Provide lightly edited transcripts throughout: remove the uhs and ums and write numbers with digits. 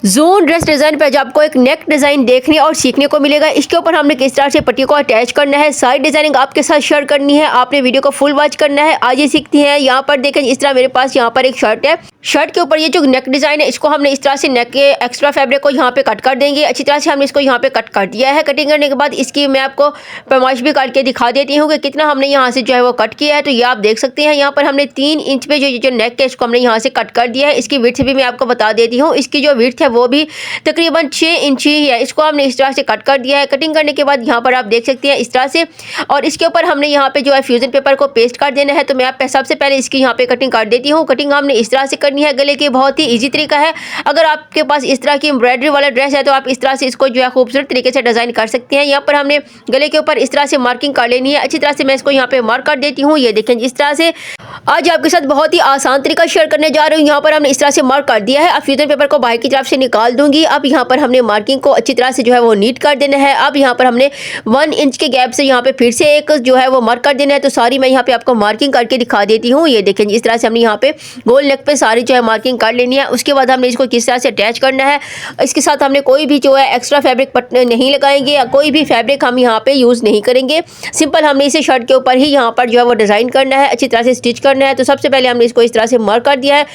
Zone dress design पे आज आपको एक नेक डिज़ाइन देखने और सीखने को मिलेगा। इसके ऊपर हमने किस तरह से पट्टी को अटैच करना है, साइड डिज़ाइनिंग आपके साथ शेयर करनी है। आपने वीडियो को फुल वॉच करना है। आज ये सीखती हैं। यहाँ पर देखें, इस तरह मेरे पास यहाँ पर एक शर्ट है। शर्ट के ऊपर ये जो नेक डिज़ाइन है, इसको हमने इस तरह से नेक के एक्स्ट्रा फैब्रिक को यहाँ पे कट कर देंगे। अच्छी तरह से हमने इसको यहाँ पे कट कर दिया है। कटिंग करने के बाद इसकी मैं आपको पैमाइश भी करके दिखा देती हूँ कि कितना हमने यहाँ से जो है वो कट किया है। तो ये आप देख सकते हैं, यहाँ पर हमने 3 इंच पे जो नेक है इसको हमने यहाँ से कट कर दिया है। इसकी विड्थ भी मैं आपको बता देती हूँ। इसकी जो विड्थ है वो भी तकरीबन 6 इंच ही है। इसको हमने इस तरह से कट कर दिया है। कटिंग करने के बाद यहाँ पर आप देख सकते हैं इस तरह से, और इसके ऊपर हमने यहाँ पे जो है फ्यूजन पेपर को पेस्ट कर देना है। तो मैं आप सबसे पहले इसकी यहाँ पे कटिंग कर देती हूँ। कटिंग हमने इस तरह से करनी है। गले की बहुत ही ईजी तरीका है। अगर आपके पास इस तरह की एम्ब्रॉयडरी वाला ड्रेस है तो आप इस तरह से इसको जो है खूबसूरत तरीके से डिजाइन कर सकते हैं। यहाँ पर हमने गले के ऊपर इस तरह से मार्किंग कर लेनी है। अच्छी तरह से मैं इसको यहाँ पे मार्क कर देती हूँ। ये देखें, इस तरह से आज आपके साथ बहुत ही आसान तरीका शेयर करने जा रही हूँ। यहाँ पर हमने इस तरह से मार्क कर दिया है। अब फ्यूजन पेपर को बाहर की तरफ से निकाल दूंगी। अब यहाँ पर हमने मार्किंग को अच्छी तरह से जो है वो नीट कर देना है। अब यहाँ पर हमने 1 इंच के गैप से यहाँ पे फिर से एक जो है वो मार्क कर देना है। तो सारी मैं यहाँ पे आपको मार्किंग करके दिखा देती हूँ। ये देखें, इस तरह से हमने यहाँ पे गोल नेक पे सारी जो है मार्किंग कर लेनी है। उसके बाद हमने इसको किस तरह से अटैच करना है। इसके साथ हमने कोई भी जो है एक्स्ट्रा फैब्रिक नहीं लगाएंगे या कोई भी फैब्रिक हम यहाँ पे यूज़ नहीं करेंगे। सिंपल हमने इसे शर्ट के ऊपर ही यहाँ पर जो है वो डिज़ाइन करना है, अच्छी तरह से स्टिच करना है। तो सबसे पहले हमने इसको इस तरह से मार्क कर दिया है।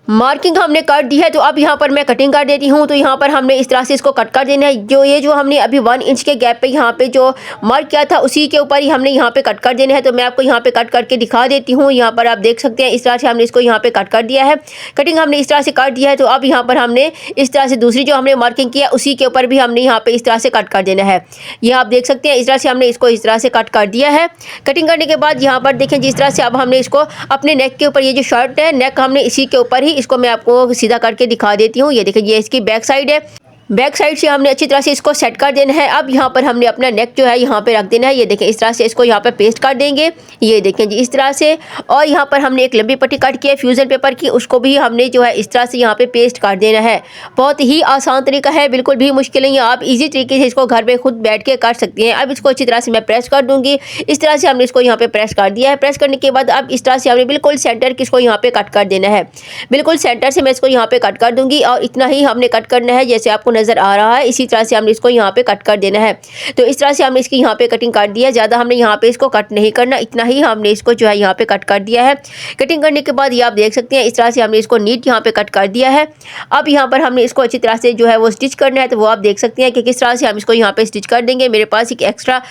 मार्किंग हमने कर दी है। तो अब यहाँ पर मैं कटिंग कर देती हूँ। तो यहाँ पर हमने इस तरह से इसको कट कर देना है। जो हमने अभी 1 इंच के गैप पे यहाँ पे जो मार्क किया था उसी के ऊपर ही हमने यहाँ पे कट कर देना है। तो मैं आपको यहाँ पे कट करके दिखा देती हूँ। यहाँ पर आप देख सकते हैं इस तरह से हमने इसको यहाँ पे कट कर दिया है। कटिंग हमने इस तरह से कर दिया है। तो अब यहाँ पर हमने इस तरह से दूसरी जो हमने मार्किंग किया उसी के ऊपर भी हमने यहाँ पे इस तरह से कट कर देना है। ये आप देख सकते हैं इस तरह से हमने इसको इस तरह से कट कर दिया है। कटिंग करने के बाद यहाँ पर देखें, जिस तरह से अब हमने इसको अपने नेक के ऊपर, ये जो शर्ट है नेक हमने इसी के ऊपर ही इसको मैं आपको सीधा करके दिखा देती हूँ। ये देखिए, ये इसकी बैक साइड है। बैक साइड से हमने अच्छी तरह से इसको सेट कर देना है। अब यहाँ पर हमने अपना नेक जो है यहाँ पे रख देना है। ये देखें, इस तरह से इसको यहाँ पे पेस्ट कर देंगे। ये देखें जी, इस तरह से। और यहाँ पर हमने एक लंबी पट्टी कट की है फ्यूजन पेपर की, उसको भी हमने जो है इस तरह से यहाँ पे पेस्ट कर देना है। बहुत ही आसान तरीका है, बिल्कुल भी मुश्किल नहीं है। आप ईजी तरीके से इसको घर में खुद बैठ के कर सकते हैं। अब इसको अच्छी तरह से मैं प्रेस कर दूँगी। इस तरह से हमने इसको यहाँ पे प्रेस कर दिया है। प्रेस करने के बाद अब इस तरह से हमने बिल्कुल सेंटर की इसको यहाँ पे कट कर देना है। बिल्कुल सेंटर से मैं इसको यहाँ पे कट कर दूँगी और इतना ही हमने कट करना है जैसे आपको नज़र आ रहा है। इसी तरह से हमने इसको यहाँ पे कट कर देना है। तो इस तरह से हमने इसकी यहाँ पे कटिंग कर दिया है। ज़्यादा हमने यहाँ पे इसको कट नहीं करना, इतना ही हमने इसको जो है यहाँ पे कट कर दिया है। कटिंग करने के बाद ये आप देख सकते हैं इस तरह से हमने इसको नीट यहाँ पे कट कर दिया है। अब यहाँ पर हमने इसको अच्छी तरह से जो है वो स्टिच करना है। तो वो आप देख सकते हैं कि किस तरह से हम इसको यहाँ पे स्टिच कर देंगे। मेरे पास एक एक्स्ट्रा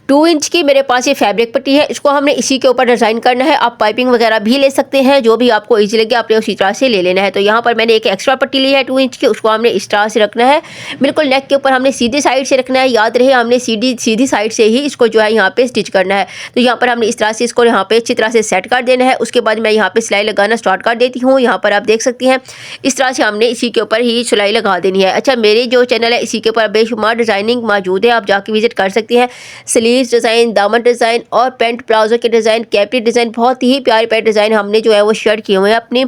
2 इंच की मेरे पास ये फैब्रिक पट्टी है, इसको हमने इसी के ऊपर डिज़ाइन करना है। आप पाइपिंग वगैरह भी ले सकते हैं, जो भी आपको ईजी लगे आपने उसी तरह से ले लेना है। तो यहाँ पर मैंने एक एक्स्ट्रा पट्टी ली है 2 इंच की, उसको हमने इस तरह से रखना है। बिल्कुल नेक के ऊपर हमने सीधी साइड से रखना है। याद रहे, हमने सीधी साइड से ही इसको जो है यहाँ पे स्टिच करना है। तो यहाँ पर हमने इस तरह से इसको यहाँ पे अच्छी तरह से सेट कर देना है। उसके बाद मैं यहाँ पे सिलाई लगाना स्टार्ट कर देती हूँ। यहाँ पर आप देख सकते हैं इस तरह से हमने इसी के ऊपर ही सिलाई लगा देनी है। अच्छा, मेरे जो चैनल है इसी के ऊपर बेशुमार डिज़ाइनिंग मौजूद है, आप जाके विजिट कर सकते हैं। स्लीव्स डिज़ाइन, दामन डिज़ाइन और पैंट प्लाजो के डिज़ाइन, कैपरी डिज़ाइन, बहुत ही प्यारे प्यारे डिज़ाइन हमने जो है वो शेयर किए हुए हैं अपनी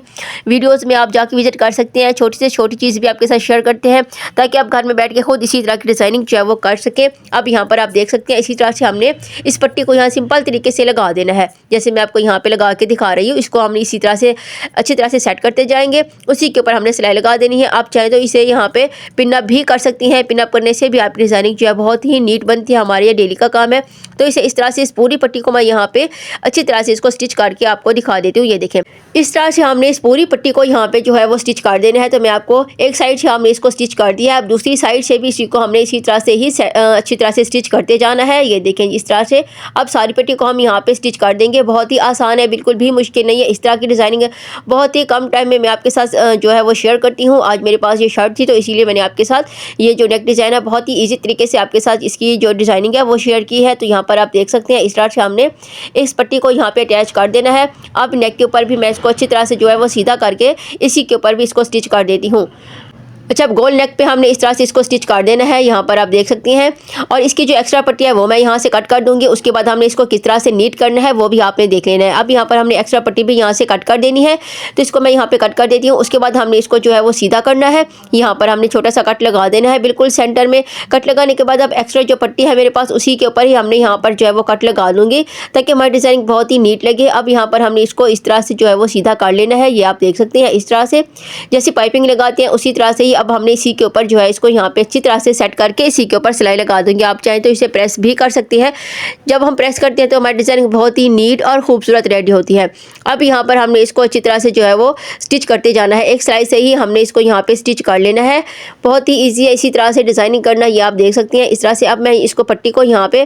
वीडियोस में। आप जाके विजिट कर सकते हैं। छोटी से छोटी चीज़ भी आपके साथ शेयर करते हैं ताकि आप घर में बैठ के खुद इसी तरह की डिज़ाइनिंग जो है वो कर सकें। अब यहाँ पर आप देख सकते हैं इसी तरह से हमने इस पट्टी को यहाँ सिंपल तरीके से लगा देना है, जैसे मैं आपको यहाँ पे लगा के दिखा रही हूँ। इसको हमने इसी तरह से अच्छी तरह से सेट करते जाएंगे। उसी के ऊपर हमने सिलाई लगा देनी है। आप चाहें तो इसे यहाँ पे पिनअप भी कर सकती हैं। पिनअप करने से भी आपकी डिज़ाइनिंग जो है बहुत ही नीट बनती है। हमारे ये डेली का काम है। तो इसे इस तरह से इस पूरी पट्टी को मैं यहाँ पे अच्छी तरह से इसको स्टिच करके आपको दिखा देती हूँ। ये देखें, इस तरह से हमने इस पूरी पट्टी को यहाँ पे जो है वो स्टिच कर देना है। तो मैं आपको एक साइड से हमने इसको स्टिच कर दिया है। अब दूसरी साइड से भी इसी को हमने इसी तरह से ही अच्छी तरह से स्टिच करते जाना है। ये देखें, इस तरह से अब सारी पट्टी को हम यहाँ पे स्टिच कर देंगे। बहुत ही आसान है, बिल्कुल भी मुश्किल नहीं है। इस तरह की डिज़ाइनिंग बहुत ही कम टाइम में मैं आपके साथ जो है वो शेयर करती हूँ। आज मेरे पास ये शर्ट थी तो इसीलिए मैंने आपके साथ ये जो नेक डिज़ाइन है बहुत ही ईजी तरीके से आपके साथ इसकी जो डिज़ाइनिंग है वो शेयर की है। तो यहाँ पर आप देख सकते हैं इस तरह से हमने इस पट्टी को यहाँ पे अटैच कर देना है। अब नेक के ऊपर भी मैं इसको अच्छी तरह से जो है वो सीधा करके इसी के ऊपर भी इसको स्टिच कर देती हूँ। अच्छा, अब गोल नेक पे हमने इस तरह से इसको स्टिच कर देना है। यहाँ पर आप देख सकती हैं। और इसकी जो एक्स्ट्रा पट्टी है वो मैं यहाँ से कट कर दूँगी। उसके बाद हमने इसको किस तरह से नीट करना है वो भी आपने देख लेना है। अब यहाँ पर हमने एक्स्ट्रा पट्टी भी यहाँ से कट कर देनी है। तो इसको मैं यहाँ पे कट कर देती हूँ। उसके बाद हमने इसको जो है वो सीधा करना है। यहाँ पर हमने छोटा सा कट लगा देना है बिल्कुल सेंटर में। कट लगाने के बाद अब एक्स्ट्रा जो पट्टी है मेरे पास उसी के ऊपर ही हमने यहाँ पर जो है वो कट लगा दूँगी ताकि हमारी डिज़ाइनिंग बहुत ही नीट लगे। अब यहाँ पर हमने इसको इस तरह से जो है वो सीधा कर लेना है। ये आप देख सकते हैं इस तरह से जैसे पाइपिंग लगाते हैं उसी तरह से ही अब हमने इसी के ऊपर जो है इसको यहाँ पे अच्छी तरह से सेट करके इसी के ऊपर सिलाई लगा दूंगी। आप चाहें तो इसे प्रेस भी कर सकती हैं। जब हम प्रेस करते हैं तो हमारी डिज़ाइन बहुत ही नीट और खूबसूरत रेडी होती है। अब यहाँ पर हमने इसको अच्छी तरह से जो है वो स्टिच करते जाना है। एक सिलाई से ही हमने इसको यहाँ पे स्टिच कर लेना है। बहुत ही ईजी है इसी तरह से डिज़ाइनिंग करना, ये आप देख सकती हैं। इस तरह से अब मैं इसको पट्टी को यहाँ पे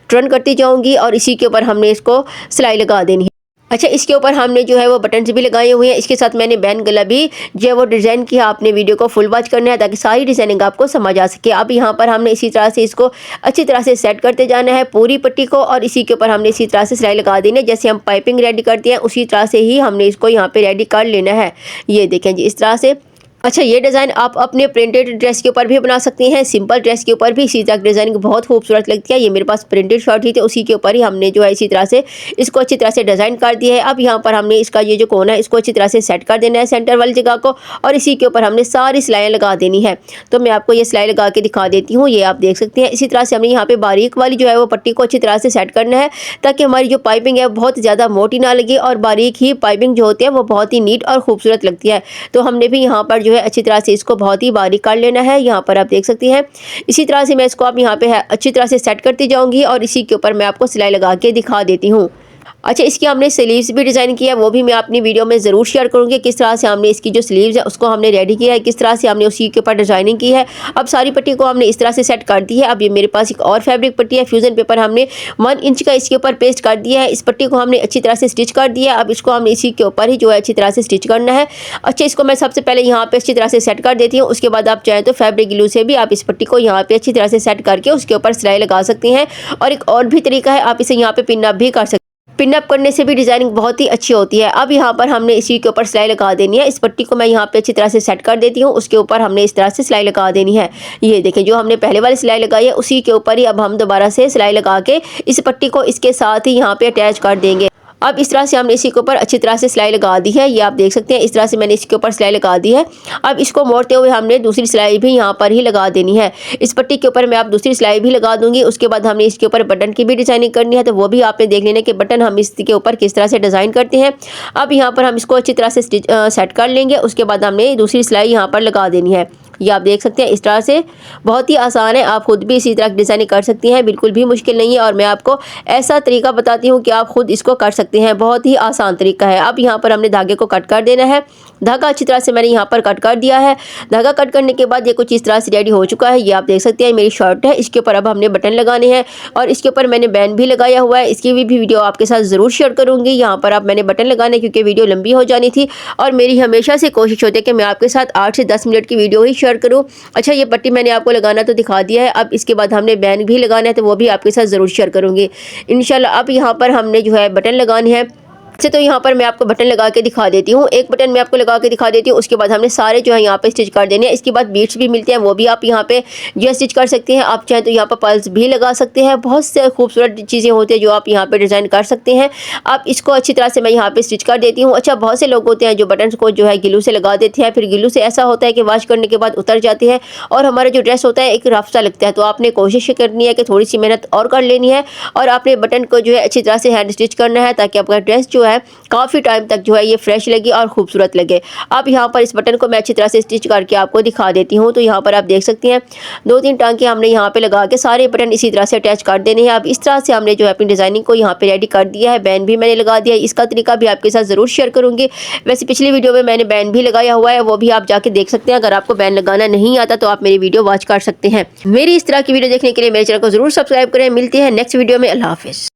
टर्न करती जाऊँगी और इसी के ऊपर हमने इसको सिलाई लगा देनी है। अच्छा, इसके ऊपर हमने जो है वो बटन्स भी लगाए हुए हैं। इसके साथ मैंने बैन गला भी जो है वो डिज़ाइन किया। आपने वीडियो को फुल वॉच करना है ताकि सारी डिज़ाइनिंग आपको समझ आ सके। अब यहाँ पर हमने इसी तरह से इसको अच्छी तरह से सेट करते जाना है पूरी पट्टी को, और इसी के ऊपर हमने इसी तरह से सिलाई लगा देनी है। जैसे हम पाइपिंग रेडी करते हैं उसी तरह से ही हमने इसको यहाँ पर रेडी कर लेना है। ये देखें जी, इस तरह से। अच्छा, ये डिज़ाइन आप अपने प्रिंटेड ड्रेस के ऊपर भी बना सकती हैं, सिंपल ड्रेस के ऊपर भी इसी तरह डिज़ाइनिंग बहुत खूबसूरत लगती है। ये मेरे पास प्रिंटेड शर्ट ही थे, उसी के ऊपर ही हमने जो है इसी तरह से इसको अच्छी तरह से डिज़ाइन कर दिया है। अब यहाँ पर हमने इसका ये जो कोना है इसको अच्छी तरह से सेट कर देना है सेंटर वाली जगह को, और इसी के ऊपर हमने सारी सिलाइयाँ लगा देनी है। तो मैं आपको ये सिलाई लगा के दिखा देती हूँ, ये आप देख सकते हैं। इसी तरह से हमने यहाँ पर बारीक वाली जो है वो पट्टी को अच्छी तरह से सेट करना है ताकि हमारी जो पाइपिंग है बहुत ज़्यादा मोटी ना लगे, और बारीक ही पाइपिंग जो होती है वो बहुत ही नीट और खूबसूरत लगती है। तो हमने भी यहाँ पर जो है अच्छी तरह से इसको बहुत ही बारीक कर लेना है। यहाँ पर आप देख सकती हैं। इसी तरह से मैं इसको आप यहाँ पे अच्छी तरह से सेट करती जाऊंगी और इसी के ऊपर मैं आपको सिलाई लगा के दिखा देती हूँ। अच्छा, इसकी हमने स्लीव्स भी डिज़ाइन किया है, वो भी मैं अपनी वीडियो में ज़रूर शेयर करूँगी। किस तरह से हमने इसकी जो स्लीव्स है उसको हमने रेडी किया है, किस तरह से हमने उसी के ऊपर डिज़ाइनिंग की है। अब सारी पट्टी को हमने इस तरह से सेट कर दी है। अब ये मेरे पास एक और फैब्रिक पट्टी है, फ्यूज़न पेपर हमने 1 इंच का इसके ऊपर पेस्ट कर दिया है। इस पट्टी को हमने अच्छी तरह से स्टिच कर दिया है। अब इसको हमने इसी के ऊपर ही जो है अच्छी तरह से स्टिच करना है। अच्छा, इसको मैं सबसे पहले यहाँ पर अच्छी तरह से सेट कर देती हूँ। उसके बाद आप चाहें तो फैब्रिक ग्लू से भी आप इस पट्टी को यहाँ पर अच्छी तरह से सेट करके उसके ऊपर सिलाई लगा सकती हैं। और एक और भी तरीका है, आप इसे यहाँ पर पिन अप भी कर सकते हैं। पिन अप करने से भी डिज़ाइनिंग बहुत ही अच्छी होती है। अब यहाँ पर हमने इसी के ऊपर सिलाई लगा देनी है। इस पट्टी को मैं यहाँ पे अच्छी तरह से सेट कर देती हूँ, उसके ऊपर हमने इस तरह से सिलाई लगा देनी है। ये देखें, जो हमने पहले वाली सिलाई लगाई है उसी के ऊपर ही अब हम दोबारा से सिलाई लगा के इस पट्टी को इसके साथ ही यहाँ पे अटैच कर देंगे। अब इस तरह से हमने इसी के ऊपर अच्छी तरह से सिलाई लगा दी है। ये आप देख सकते हैं, इस तरह से मैंने इसके ऊपर सिलाई लगा दी है। अब इसको मोड़ते हुए हमने दूसरी सिलाई भी यहाँ पर ही लगा देनी है। इस पट्टी के ऊपर मैं आप दूसरी सिलाई भी लगा दूंगी। उसके बाद हमने इसके ऊपर बटन की भी डिज़ाइनिंग करनी है, तो वो भी आपने देख लेना कि बटन हम इसके ऊपर किस तरह से डिज़ाइन करते हैं। अब यहाँ पर हम इसको अच्छी तरह से सेट कर लेंगे। उसके बाद हमने दूसरी सिलाई यहाँ पर लगा देनी है। ये आप देख सकते हैं, इस तरह से बहुत ही आसान है। आप खुद भी इसी तरह डिज़ाइनिंग कर सकती हैं, बिल्कुल भी मुश्किल नहीं है। और मैं आपको ऐसा तरीका बताती हूँ कि आप खुद इसको कर सकते हैं, बहुत ही आसान तरीका है। अब यहाँ पर हमने धागे को कट कर देना है। धागा अच्छी तरह से मैंने यहाँ पर कट कर दिया है। धागा कट करने के बाद ये कुछ इस तरह से रेडी हो चुका है। ये आप देख सकते हैं, मेरी शर्ट है। इसके ऊपर अब हमने बटन लगाने हैं और इसके ऊपर मैंने बैंड भी लगाया हुआ है। इसकी भी वीडियो आपके साथ ज़रूर शेयर करूँगी। यहाँ पर अब मैंने बटन लगाने, क्योंकि वीडियो लंबी हो जानी थी और मेरी हमेशा से कोशिश होती है कि मैं आपके साथ 8 से 10 मिनट की वीडियो ही शेयर करूँ। अच्छा, ये पट्टी मैंने आपको लगाना तो दिखा दिया है। अब इसके बाद हमने बैंड भी लगाना है, तो वो भी आपके साथ ज़रूर शेयर करूँगी इंशाल्लाह। अब यहाँ पर हमने जो है बटन लगाने हैं। अच्छा, तो यहाँ पर मैं आपको बटन लगा के दिखा देती हूँ। एक बटन मैं आपको लगा के दिखा देती हूँ। उसके बाद हमने सारे जो है यहाँ पे स्टिच कर देने हैं। इसके बाद बीट्स भी मिलते हैं, वो भी आप यहाँ पे जो है स्टिच कर सकते हैं। आप चाहें तो यहाँ पर पर्ल्स भी लगा सकते हैं। बहुत से खूबसूरत चीज़ें होती हैं जो आप यहाँ पे डिज़ाइन कर सकते हैं। आप इसको अच्छी तरह से मैं यहाँ पे स्टिच कर देती हूँ। अच्छा, बहुत से लोग होते हैं जो बटन को जो है गिलू से लगा देते हैं, फिर गिलू से ऐसा होता है कि वॉश करने के बाद उतर जाती है और हमारा जो ड्रेस होता है एक रफ सा लगता है। तो आपने कोशिश करनी है कि थोड़ी सी मेहनत और कर लेनी है और आपने बटन को जो है अच्छी तरह से हैंड स्टिच करना है, ताकि आपका ड्रेस जो है काफ़ी टाइम तक जो है ये फ्रेश लगे और खूबसूरत लगे। अब यहाँ पर इस बटन को मैं अच्छी तरह से स्टिच करके आपको दिखा देती हूँ। तो यहाँ पर आप देख सकते हैं 2-3 टांके हमने यहाँ पे लगा के सारे बटन इसी तरह से अटैच कर देने हैं। अब इस तरह से हमने जो है अपनी डिज़ाइनिंग को यहाँ पे रेडी कर दिया है। बैंड भी मैंने लगा दिया है, इसका तरीका भी आपके साथ ज़रूर शेयर करूँगी। वैसे पिछली वीडियो में मैंने बैंड भी लगाया हुआ है, वो भी आप जाके देख सकते हैं। अगर आपको बैंड लगाना नहीं आता तो आप मेरी वीडियो वॉच कर सकते हैं। मेरी इस तरह की वीडियो देखने के लिए मेरे चैनल को ज़रूर सब्सक्राइब करें। मिलते हैं नेक्स्ट वीडियो में। अल्लाह हाफिज़।